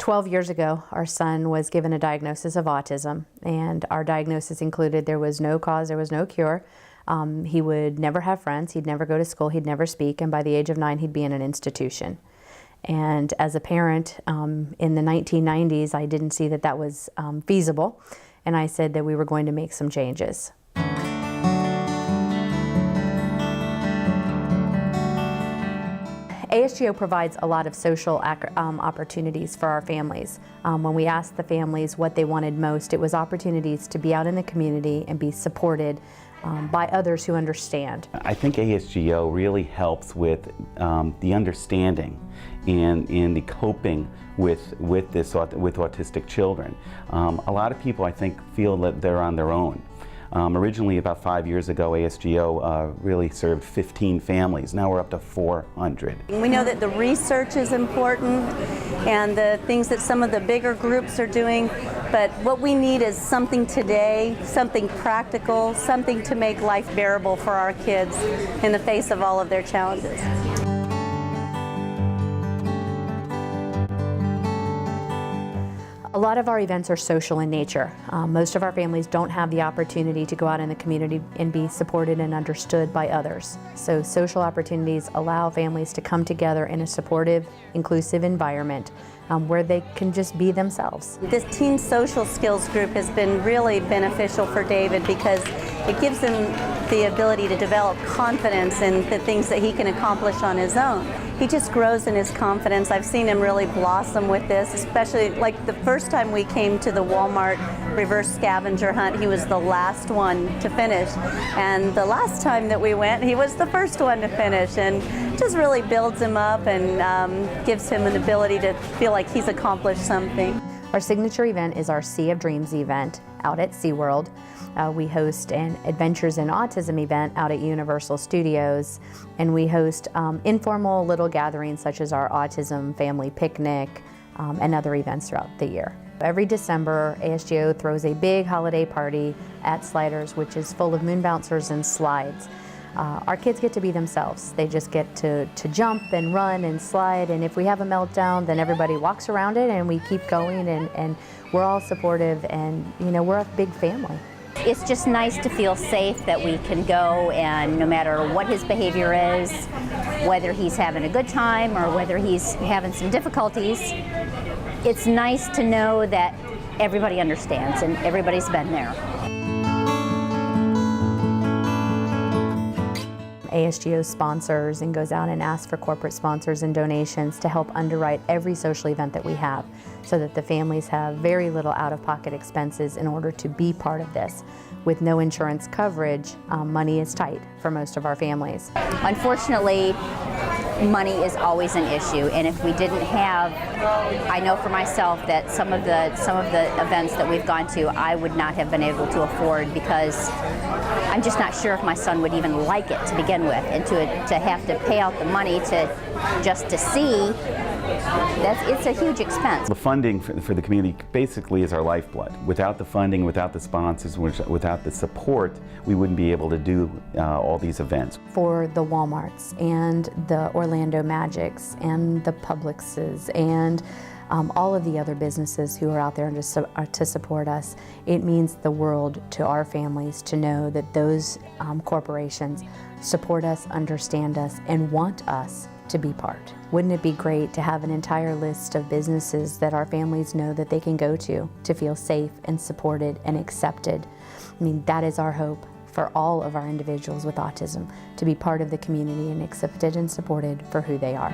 12 years ago, our son was given a diagnosis of autism, and our diagnosis included there was no cause, there was no cure. He would never have friends, he'd never go to school, he'd never speak, and by the age of 9 he'd be in an institution. And as a parent, in the 1990s, I didn't see that that was feasible, and I said that we were going to make some changes. ASGO provides a lot of social opportunities for our families. When we asked the families what they wanted most, it was opportunities to be out in the community and be supported by others who understand. I think ASGO really helps with the understanding and the coping with autistic children. A lot of people, I think, feel that they're on their own. Originally, about 5 years ago, ASGO really served 15 families. Now we're up to 400. We know that the research is important and the things that some of the bigger groups are doing, but what we need is something today, something practical, something to make life bearable for our kids in the face of all of their challenges. A lot of our events are social in nature. Most of our families don't have the opportunity to go out in the community and be supported and understood by others. So social opportunities allow families to come together in a supportive, inclusive environment where they can just be themselves. This teen social skills group has been really beneficial for David because it gives him the ability to develop confidence in the things that he can accomplish on his own. He just grows in his confidence. I've seen him really blossom with this, especially like the first time we came to the Walmart reverse scavenger hunt, he was the last one to finish. And the last time that we went, he was the first one to finish, and just really builds him up and gives him an ability to feel like he's accomplished something. Our signature event is our Sea of Dreams event out at SeaWorld. We host an Adventures in Autism event out at Universal Studios, and we host informal little gatherings such as our Autism Family Picnic and other events throughout the year. Every December, ASGO throws a big holiday party at Sliders, which is full of moon bouncers and slides. Our kids get to be themselves. They just get to jump and run and slide, and if we have a meltdown, then everybody walks around it and we keep going, and we're all supportive, and you know, we're a big family. It's just nice to feel safe that we can go, and no matter what his behavior is, whether he's having a good time or whether he's having some difficulties, it's nice to know that everybody understands and everybody's been there. ASGO sponsors and goes out and asks for corporate sponsors and donations to help underwrite every social event that we have, so that the families have very little out-of-pocket expenses in order to be part of this. With no insurance coverage, money is tight for most of our families. Unfortunately, money is always an issue, and if we didn't have, I know for myself that some of the events that we've gone to, I would not have been able to afford, because I'm just not sure if my son would even like it to begin with, and to have to pay out the money just to see, it's a huge expense. The funding for the community basically is our lifeblood. Without the funding, without the sponsors, without the support, we wouldn't be able to do all these events. For the Walmarts and the Orlando Magics and the Publixes and all of the other businesses who are out there to support us, it means the world to our families to know that those corporations support us, understand us, and want us to be part. Wouldn't it be great to have an entire list of businesses that our families know that they can go to feel safe and supported and accepted? I mean, that is our hope for all of our individuals with autism, to be part of the community and accepted and supported for who they are.